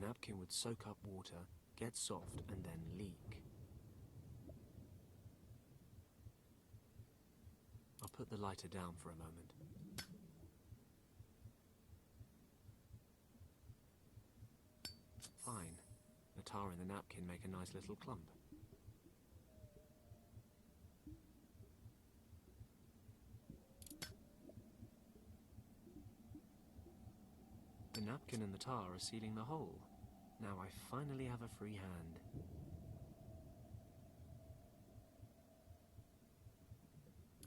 napkin would soak up water, get soft, and then leak. I'll put the lighter down for a moment. Fine. The tar and the napkin make a nice little clump. The napkin and the tar are sealing the hole. Now I finally have a free hand.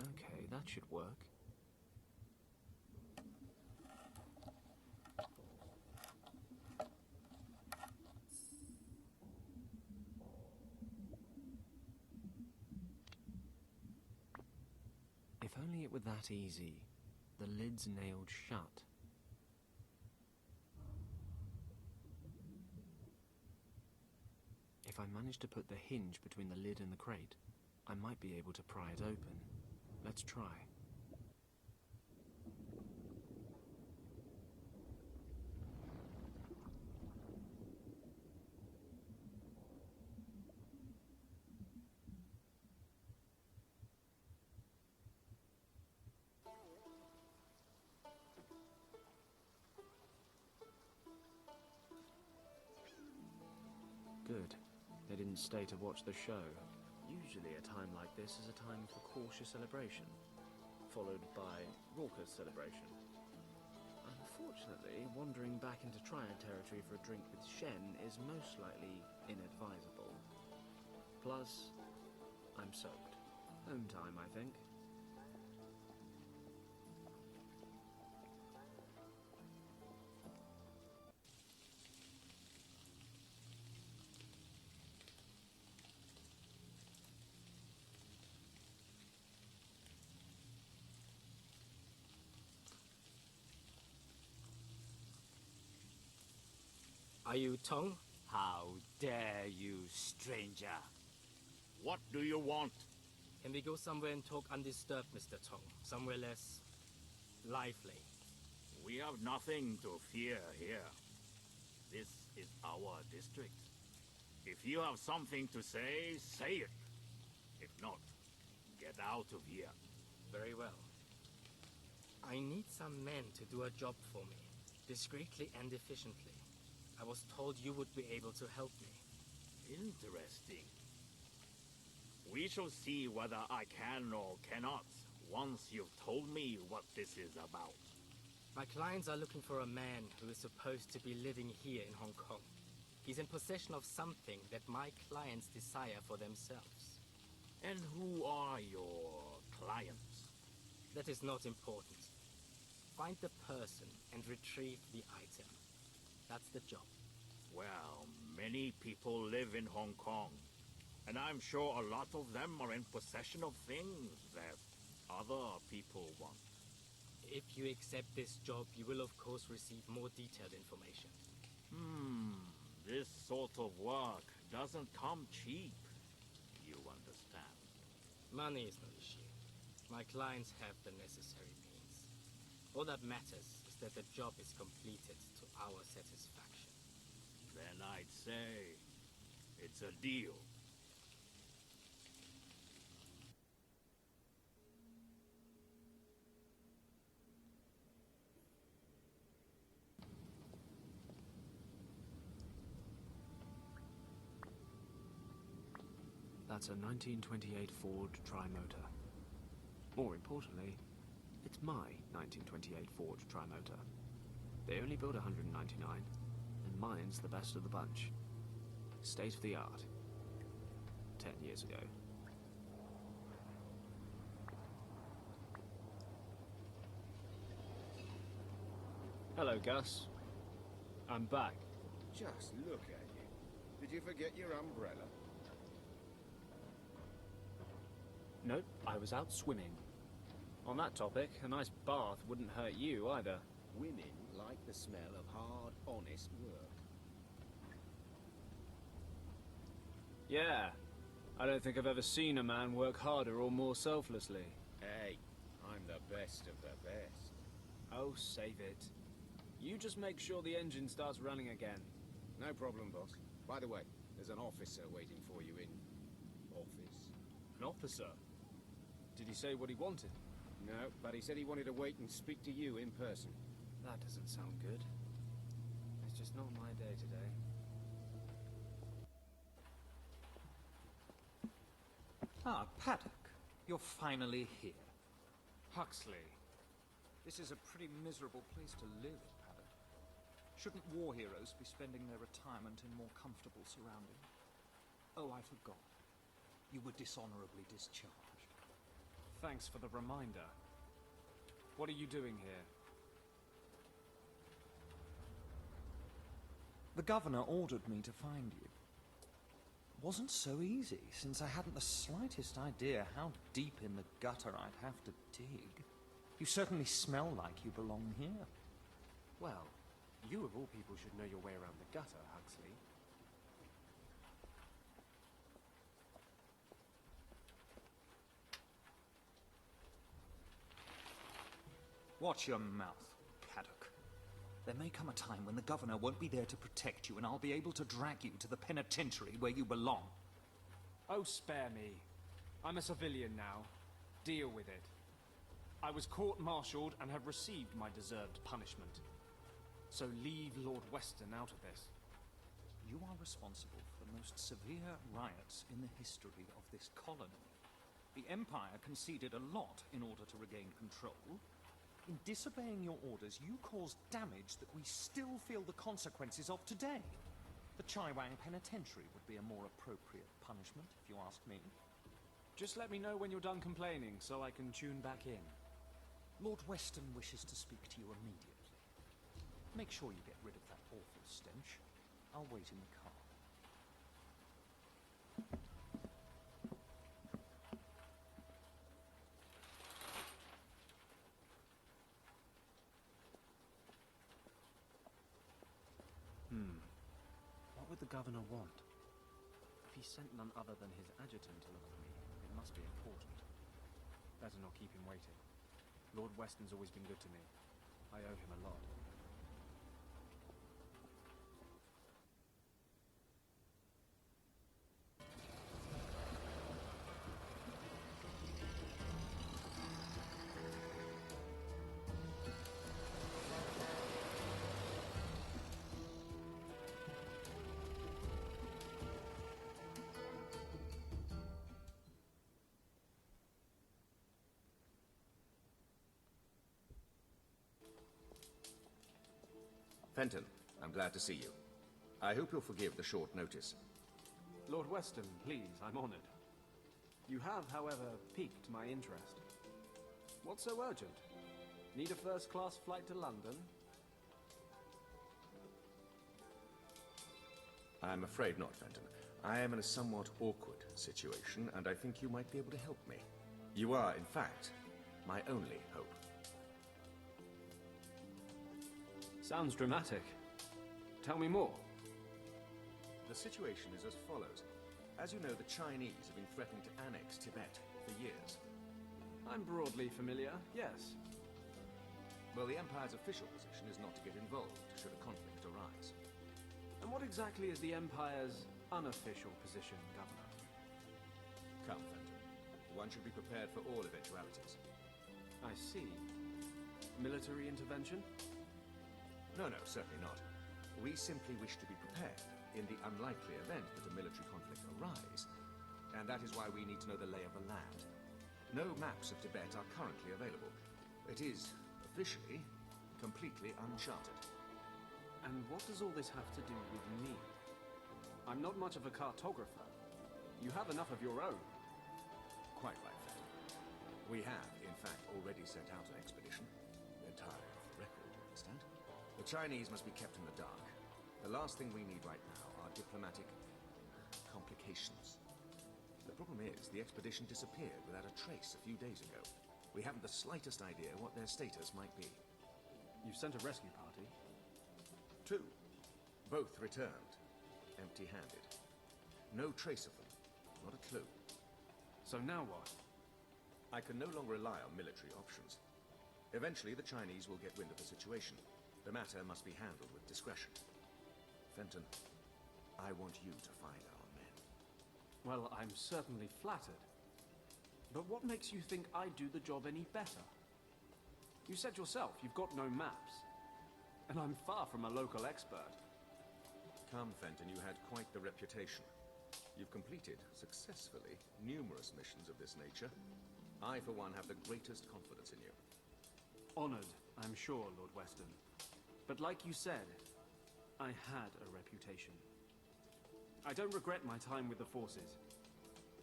Okay, that should work. If only it were that easy. The lid's nailed shut. If I manage to put the hinge between the lid and the crate, I might be able to pry it open. Let's try. Good. They didn't stay to watch the show. Usually a time like this is a time for cautious celebration, followed by raucous celebration. Unfortunately, wandering back into Triad territory for a drink with Shen is most likely inadvisable. Plus, I'm soaked. Home time, I think. Are you Tong? How dare you, stranger? What do you want? Can we go somewhere and talk undisturbed, Mr. Tong? Somewhere less lively. We have nothing to fear here. This is our district. If you have something to say, say it. If not, get out of here. Very well. I need some men to do a job for me, discreetly and efficiently. I was told you would be able to help me. Interesting. We shall see whether I can or cannot once you've told me what this is about. My clients are looking for a man who is supposed to be living here in Hong Kong. He's in possession of something that my clients desire for themselves. And who are your clients? That is not important. Find the person and retrieve the item. That's the job. Well, many people live in Hong Kong, and I'm sure a lot of them are in possession of things that other people want. If you accept this job, you will of course receive more detailed information. This sort of work doesn't come cheap, you understand. Money is no issue. My clients have the necessary means. All that matters is that the job is completed to our satisfaction. Then I'd say it's a deal. That's a 1928 Ford Trimotor. More importantly, it's my 1928 Ford Trimotor. They only build 199, and mine's the best of the bunch. State of the art. 10 years ago. Hello, Gus. I'm back. Just look at you. Did you forget your umbrella? Nope, I was out swimming. On that topic, a nice bath wouldn't hurt you either. Women like the smell of hard, honest work. Yeah. I don't think I've ever seen a man work harder or more selflessly. Hey, I'm the best of the best. Oh, save it. You just make sure the engine starts running again. No problem, boss. By the way, there's an officer waiting for you in... office. An officer? Did he say what he wanted? No, but he said he wanted to wait and speak to you in person. That doesn't sound good. It's just not my day today. Ah, Paddock. You're finally here. Huxley. This is a pretty miserable place to live, Paddock. Shouldn't war heroes be spending their retirement in more comfortable surroundings? Oh, I forgot. You were dishonorably discharged. Thanks for the reminder. What are you doing here? The governor ordered me to find you. Wasn't so easy, since I hadn't the slightest idea how deep in the gutter I'd have to dig. You certainly smell like you belong here. Well, you of all people should know your way around the gutter, Huxley. Watch your mouth, Paddock. There may come a time when the governor won't be there to protect you, and I'll be able to drag you to the penitentiary where you belong. Oh, spare me. I'm a civilian now. Deal with it. I was court-martialed and have received my deserved punishment. So leave Lord Weston out of this. You are responsible for the most severe riots in the history of this colony. The Empire conceded a lot in order to regain control. In disobeying your orders, you caused damage that we still feel the consequences of today. The Chaiwang Penitentiary would be a more appropriate punishment, if you ask me. Just let me know when you're done complaining, so I can tune back in. Lord Weston wishes to speak to you immediately. Make sure you get rid of that awful stench. I'll wait in the car. What would the governor want? If he sent none other than his adjutant to look for me, it must be important. Better not keep him waiting. Lord Weston's always been good to me. I owe him a lot. Fenton, I'm glad to see you. I hope you'll forgive the short notice. Lord Weston, please, I'm honored. You have, however, piqued my interest. What's so urgent? Need a first-class flight to London? I'm afraid not, Fenton. I am in a somewhat awkward situation, and I think you might be able to help me. You are, in fact, my only hope. Sounds dramatic. Tell me more. The situation is as follows. As you know, the Chinese have been threatening to annex Tibet for years. I'm broadly familiar, yes. Well, the Empire's official position is not to get involved should a conflict arise. And what exactly is the Empire's unofficial position, Governor? Come, Fenton. One should be prepared for all eventualities. I see. Military intervention? No, certainly not. We simply wish to be prepared in the unlikely event that a military conflict arise, and that is why we need to know the lay of the land. No maps of Tibet are currently available. It is, officially, completely uncharted. And what does all this have to do with me? I'm not much of a cartographer. You have enough of your own. Quite right, Fenton. We have, in fact, already sent out an expedition. Entirely off the record, you understand? The Chinese must be kept in the dark. The last thing we need right now are diplomatic complications. The problem is, the expedition disappeared without a trace a few days ago. We haven't the slightest idea what their status might be. You sent a rescue party? 2. Both returned, empty-handed. No trace of them, not a clue. So now what? I can no longer rely on military options. Eventually, the Chinese will get wind of the situation. The matter must be handled with discretion. Fenton, I want you to find our men. Well, I'm certainly flattered. But what makes you think I'd do the job any better? You said yourself you've got no maps. And I'm far from a local expert. Come, Fenton, you had quite the reputation. You've completed, successfully, numerous missions of this nature. I, for one, have the greatest confidence in you. Honored, I'm sure, Lord Weston. But like you said, I had a reputation. I don't regret my time with the forces.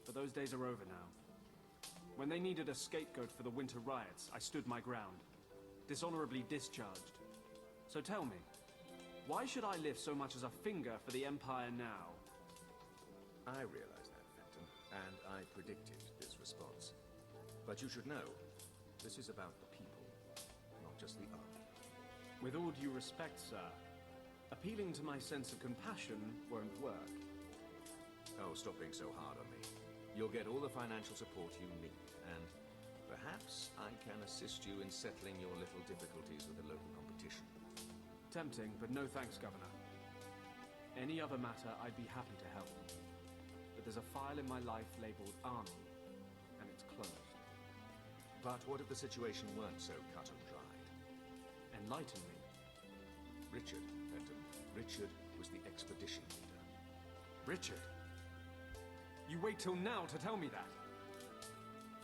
But those days are over now. When they needed a scapegoat for the winter riots, I stood my ground. Dishonorably discharged. So tell me, why should I lift so much as a finger for the Empire now? I realize that, Fenton, and I predicted this response. But you should know, this is about the people, not just the army. With all due respect, sir, appealing to my sense of compassion won't work. Oh, stop being so hard on me. You'll get all the financial support you need, and perhaps I can assist you in settling your little difficulties with the local competition. Tempting, but no thanks, Governor. Any other matter, I'd be happy to help. But there's a file in my life labeled Army, and it's closed. But what if the situation weren't so cut and dried? Enlighten me. Richard, Fenton. Richard was the expedition leader. Richard? You wait till now to tell me that?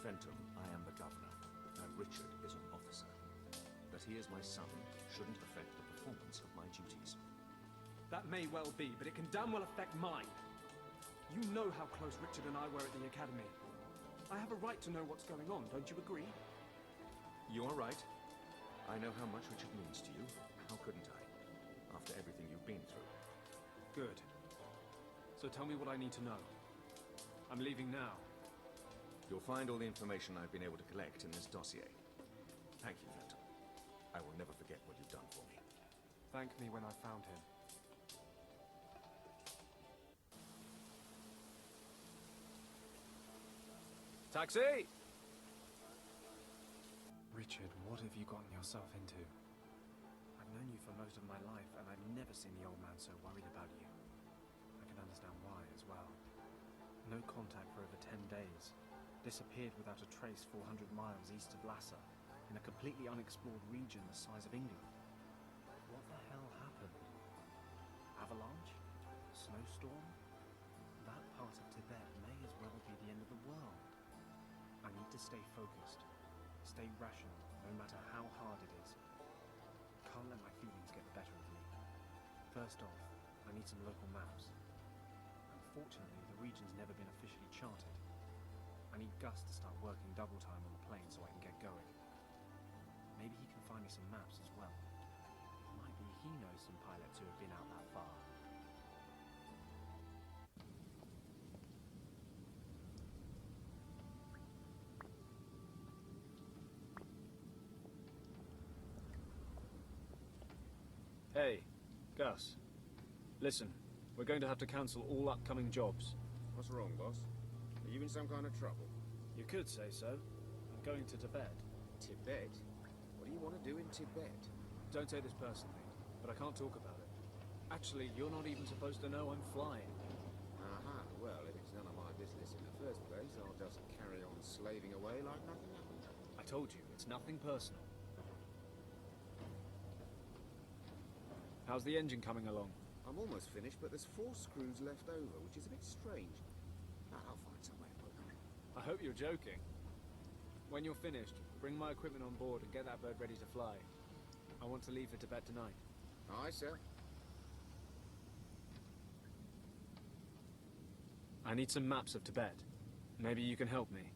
Fenton, I am the governor, and Richard is an officer. That he is my son shouldn't affect the performance of my duties. That may well be, but it can damn well affect mine. You know how close Richard and I were at the Academy. I have a right to know what's going on, don't you agree? You are right. I know how much Richard means to you. How couldn't I? After everything you've been through. Good. So tell me what I need to know. I'm leaving now. You'll find all the information I've been able to collect in this dossier. Thank you, Fenton. I will never forget what you've done for me. Thank me when I found him. Taxi! Richard, what have you gotten yourself into? I've known you for most of my life, and I've never seen the old man so worried about you. I can understand why as well. No contact for over 10 days. Disappeared without a trace 400 miles east of Lhasa, in a completely unexplored region the size of England. What the hell happened? Avalanche? Snowstorm? That part of Tibet may as well be the end of the world. I need to stay focused. Stay rational, no matter how hard it is. Can't let my feelings get the better of me. First off, I need some local maps. Unfortunately, the region's never been officially charted. I need Gus to start working double time on the plane so I can get going. Maybe he can find me some maps as well. It might be he knows some pilots who have been out that far. Hey, Gus. Listen, we're going to have to cancel all upcoming jobs. What's wrong, boss? Are you in some kind of trouble? You could say so. I'm going to Tibet. Tibet? What do you want to do in Tibet? Don't take this personally, but I can't talk about it. Actually, you're not even supposed to know I'm flying. Aha, well, if it's none of my business in the first place, I'll just carry on slaving away like nothing happened. I told you, it's nothing personal. How's the engine coming along? I'm almost finished, but there's 4 screws left over, which is a bit strange. I'll find some way to put them. I hope you're joking. When you're finished, bring my equipment on board and get that bird ready to fly. I want to leave for Tibet tonight. Aye, sir. I need some maps of Tibet. Maybe you can help me.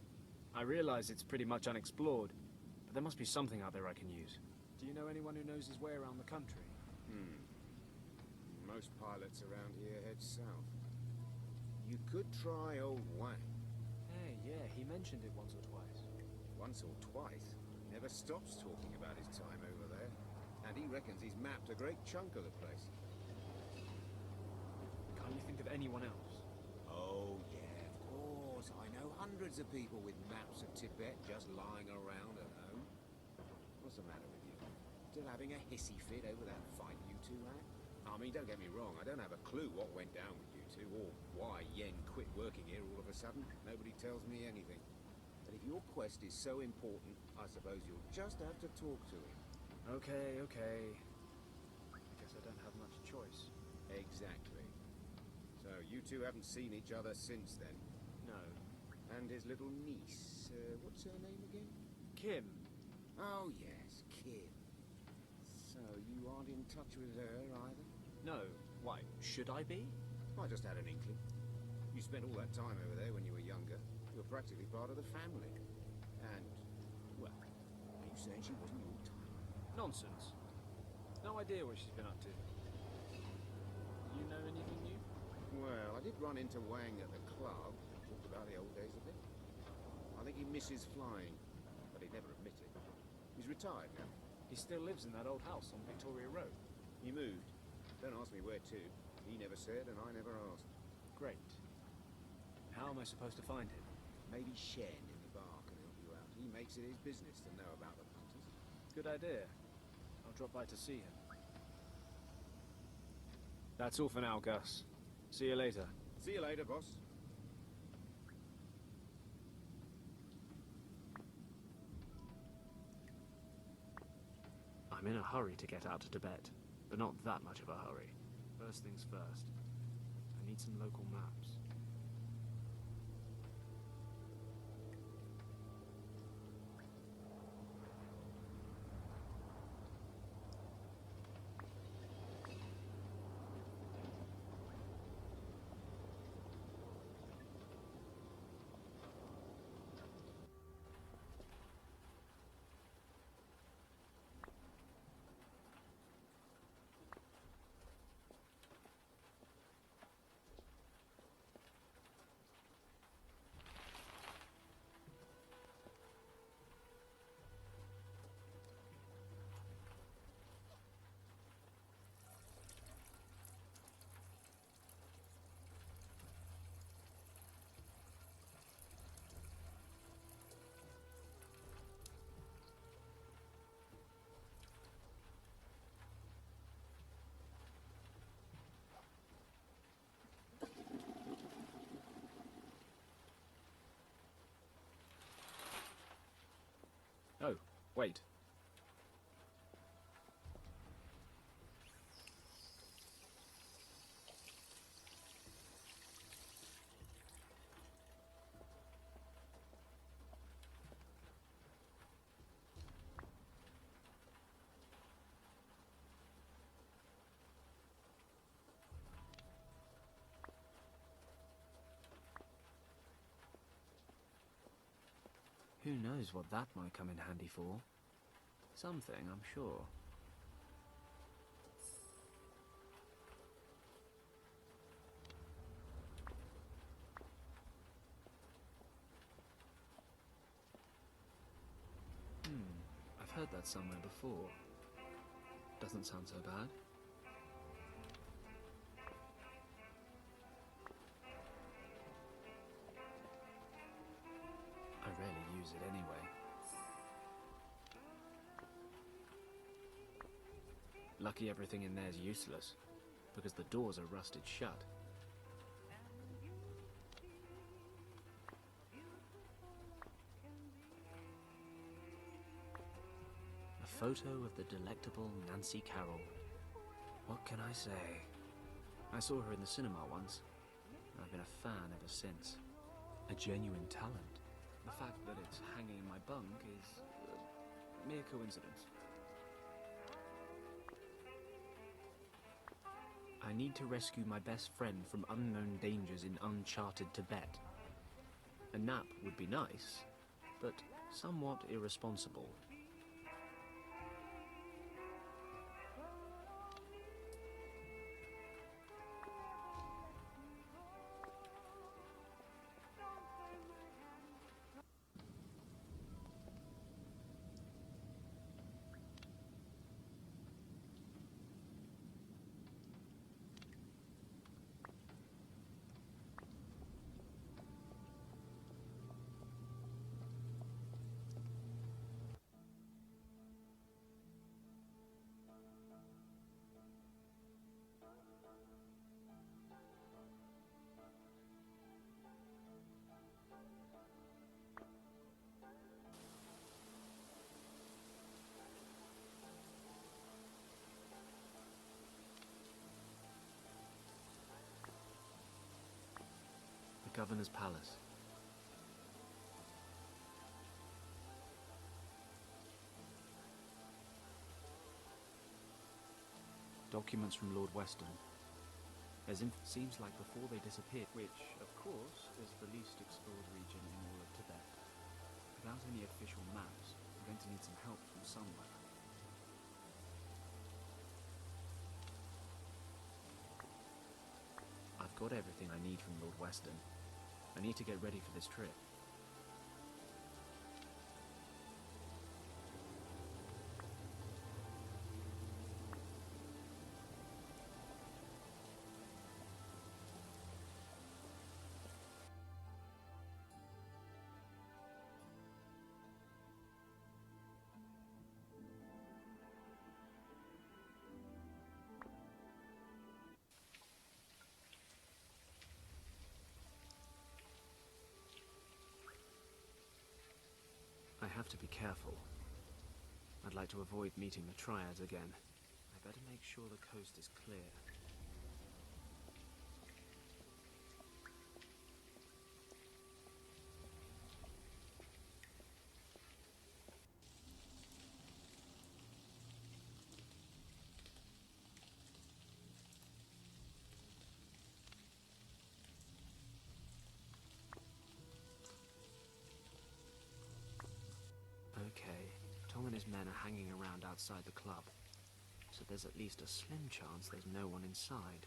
I realize it's pretty much unexplored, but there must be something out there I can use. Do you know anyone who knows his way around the country? Most pilots around here head south. You could try old Wang. Hey, yeah, he mentioned it once or twice. Once or twice. Never stops talking about his time over there. And he reckons he's mapped a great chunk of the place. Can't you think of anyone else? Oh, yeah, of course. I know hundreds of people with maps of Tibet just lying around at home. What's the matter with you? Still having a hissy fit over that fight you two had? I mean, don't get me wrong, I don't have a clue what went down with you two, or why Yen quit working here all of a sudden. Nobody tells me anything. But if your quest is so important, I suppose you'll just have to talk to him. Okay, okay. I guess I don't have much choice. Exactly. So you two haven't seen each other since then? No. And his little niece, what's her name again? Kim. Oh yes, Kim. So you aren't in touch with her either? No. Why, should I be? I just had an inkling. You spent all that time over there when you were younger. You were practically part of the family. And, well, are you saying she wasn't your type? Nonsense. No idea what she's been up to. You know anything new? Well, I did run into Wang at the club. Talked about the old days a bit. I think he misses flying, but he'd never admit it. He's retired now. He still lives in that old house on Victoria Road. He moved. Don't ask me where to. He never said, and I never asked. Great. How am I supposed to find him? Maybe Shen in the bar can help you out. He makes it his business to know about the punters. Good idea. I'll drop by to see him. That's all for now, Gus. See you later. See you later, boss. I'm in a hurry to get out to Tibet, but not that much of a hurry. First things first. I need some local maps. Oh, wait. Who knows what that might come in handy for? Something, I'm sure. I've heard that somewhere before. Doesn't sound so bad. I rarely use it anyway. Lucky everything in there's useless, because the doors are rusted shut. A photo of the delectable Nancy Carroll. What can I say? I saw her in the cinema once, and I've been a fan ever since. A genuine talent. The fact that it's hanging in my bunk is a mere coincidence. I need to rescue my best friend from unknown dangers in uncharted Tibet. A nap would be nice, but somewhat irresponsible. Governor's Palace. Documents from Lord Weston. Seems like before they disappeared, which, of course, is the least explored region in all of Tibet. Without any official maps, I'm going to need some help from somewhere. I've got everything I need from Lord Weston. I need to get ready for this trip. I have to be careful. I'd like to avoid meeting the Triads again. I better make sure the coast is clear. Okay, Tom and his men are hanging around outside the club, so there's at least a slim chance there's no one inside.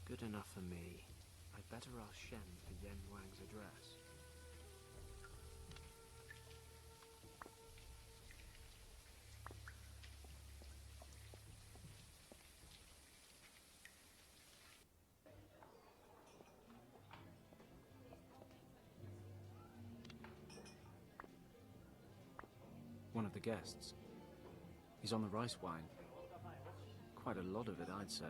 Good enough for me. I'd better ask Shen for Yen Wang's address. One of the guests. He's on the rice wine. Quite a lot of it, I'd say.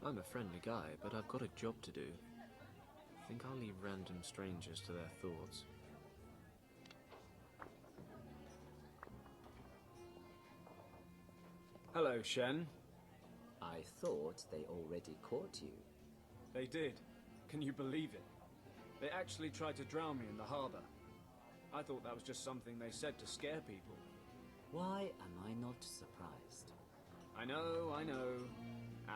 I'm a friendly guy, but I've got a job to do. Think I'll leave random strangers to their thoughts. Hello, Shen. I thought they already caught you. They did. Can you believe it? They actually tried to drown me in the harbor. I thought that was just something they said to scare people. Why am I not surprised? I know.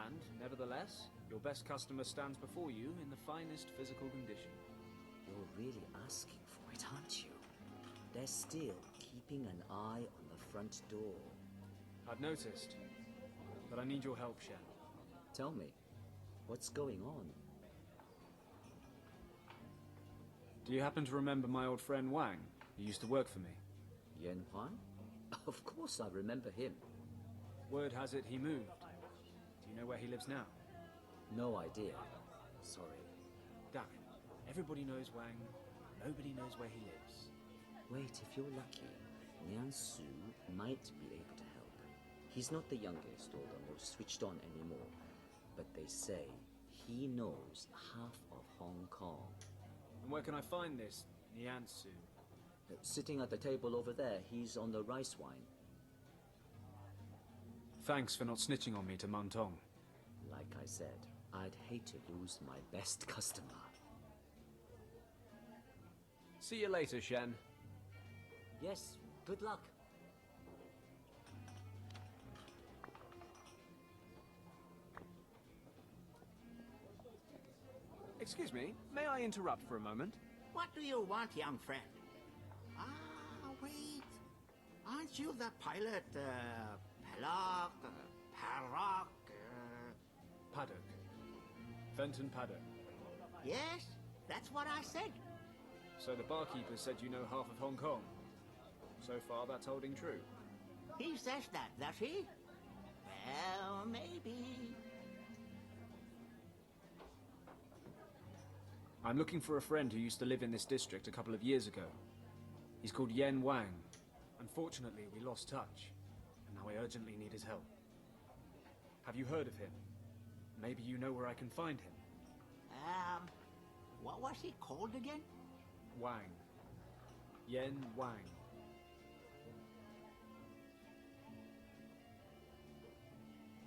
And, nevertheless, your best customer stands before you in the finest physical condition. You're really asking for it, aren't you? They're still keeping an eye on the front door. I've noticed, but I need your help, Shen. Tell me, what's going on? Do you happen to remember my old friend Wang? He used to work for me. Yen Huan? Of course I remember him. Word has it he moved. Do you know where he lives now? No idea. Sorry. Damn it. Everybody knows Wang. Nobody knows where he lives. Wait, if you're lucky, Nian Su might be able to help. He's not the youngest or the most switched on anymore, but they say he knows half of Hong Kong. And where can I find this Niansu? Sitting at the table over there, he's on the rice wine. Thanks for not snitching on me to Muntong. Like I said, I'd hate to lose my best customer. See you later, Shen. Yes, good luck. Excuse me, may I interrupt for a moment? What do you want, young friend? Ah, wait. Aren't you the pilot, Pelak, Parak, Paddock. Fenton Paddock. Yes, that's what I said. So the barkeeper said you know half of Hong Kong. So far, that's holding true. He says that, does he? Well, maybe. I'm looking for a friend who used to live in this district a couple of years ago. He's called Yen Wang. Unfortunately, we lost touch, and now I urgently need his help. Have you heard of him? Maybe you know where I can find him. What was he called again? Wang. Yen Wang.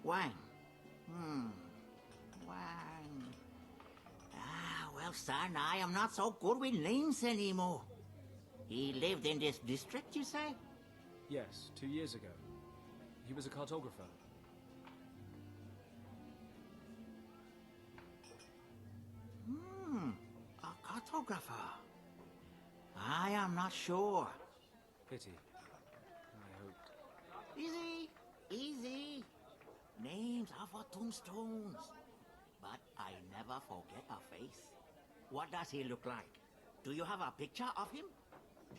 Wang. Wang. Ah, well, son, I am not so good with names anymore. He lived in this district, you say? Yes, 2 years ago. He was a cartographer. A cartographer. I am not sure. Pity. I hoped. Easy, easy. Names are for tombstones. But I never forget a face. What does he look like? Do you have a picture of him?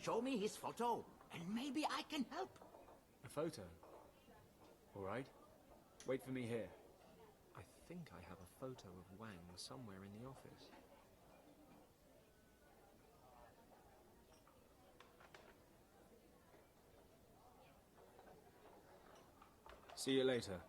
Show me his photo, and maybe I can help. A photo? All right. Wait for me here. I think I have a photo of Wang somewhere in the office. See you later.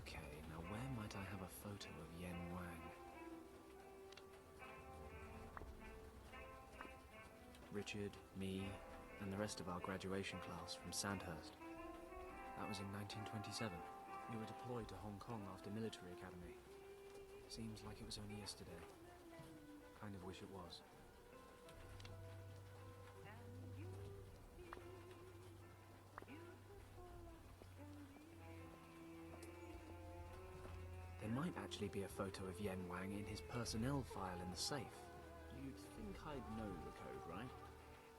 Okay, now where might I have a photo of Yen Wang? Richard, me, and the rest of our graduation class from Sandhurst. That was in 1927. We were deployed to Hong Kong after military academy. Seems like it was only yesterday. Kind of wish it was. There might actually be a photo of Yen Wang in his personnel file in the safe. You'd think I'd know the code, right?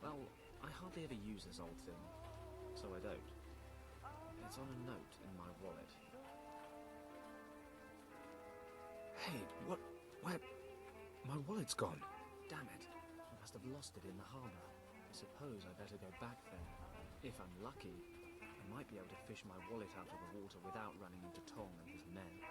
Well, I hardly ever use this old thing, so I don't. It's on a note in my wallet. Hey, what? Where? My wallet's gone. Damn it. I must have lost it in the harbour. I suppose I better go back then. If I'm lucky, I might be able to fish my wallet out of the water without running into Tong and his men.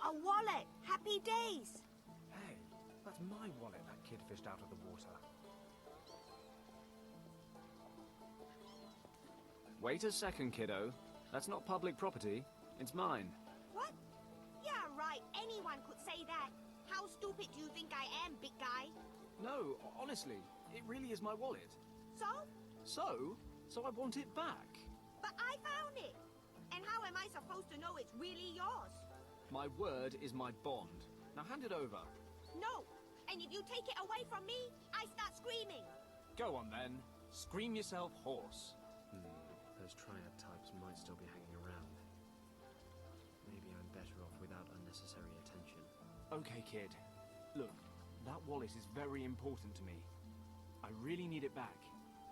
A wallet! Happy days! Hey, that's my wallet that kid fished out of the water. Wait a second, kiddo. That's not public property. It's mine. What? Yeah, right. Anyone could say that. How stupid do you think I am, big guy? No, honestly, it really is my wallet. So? So I want it back. But I found it! And how am I supposed to know it's really yours? My word is my bond. Now hand it over. No! And if you take it away from me, I start screaming! Go on then. Scream yourself hoarse. Those Triad types might still be hanging around. Maybe I'm better off without unnecessary attention. Okay, kid. Look, that wallet is very important to me. I really need it back.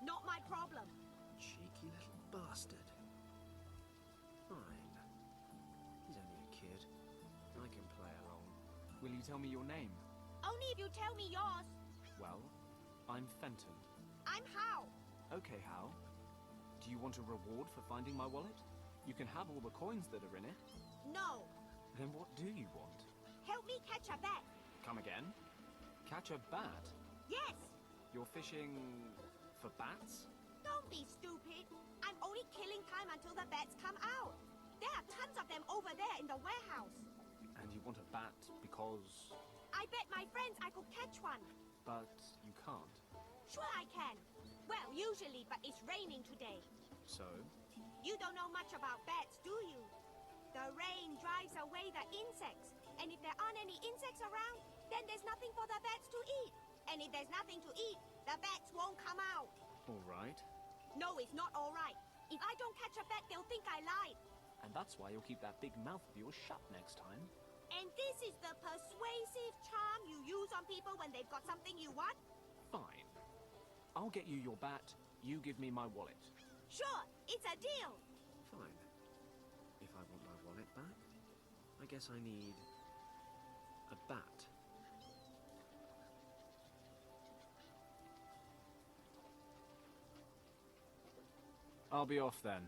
Not my problem. Cheeky little bastard. Fine. He's only a kid. I can play along. Will you tell me your name? Only if you tell me yours. Well, I'm Fenton. I'm Hao. Okay, Hal. Do you want a reward for finding my wallet? You can have all the coins that are in it. No. Then what do you want? Help me catch a bat. Come again? Catch a bat? Yes. You're fishing for bats? Don't be stupid. I'm only killing time until the bats come out. There are tons of them over there in the warehouse. And you want a bat because... I bet my friends I could catch one. But you can't. Sure I can. Well, usually, but it's raining today. So? You don't know much about bats, do you? The rain drives away the insects. And if there aren't any insects around, then there's nothing for the bats to eat. And if there's nothing to eat, the bats won't come out. All right. No, it's not all right. If I don't catch a bat, they'll think I lied. And that's why you'll keep that big mouth of yours shut next time. And this is the persuasive charm you use on people when they've got something you want? Fine. I'll get you your bat, you give me my wallet. Sure, it's a deal. Fine. If I want my wallet back, I guess I need a bat. I'll be off then.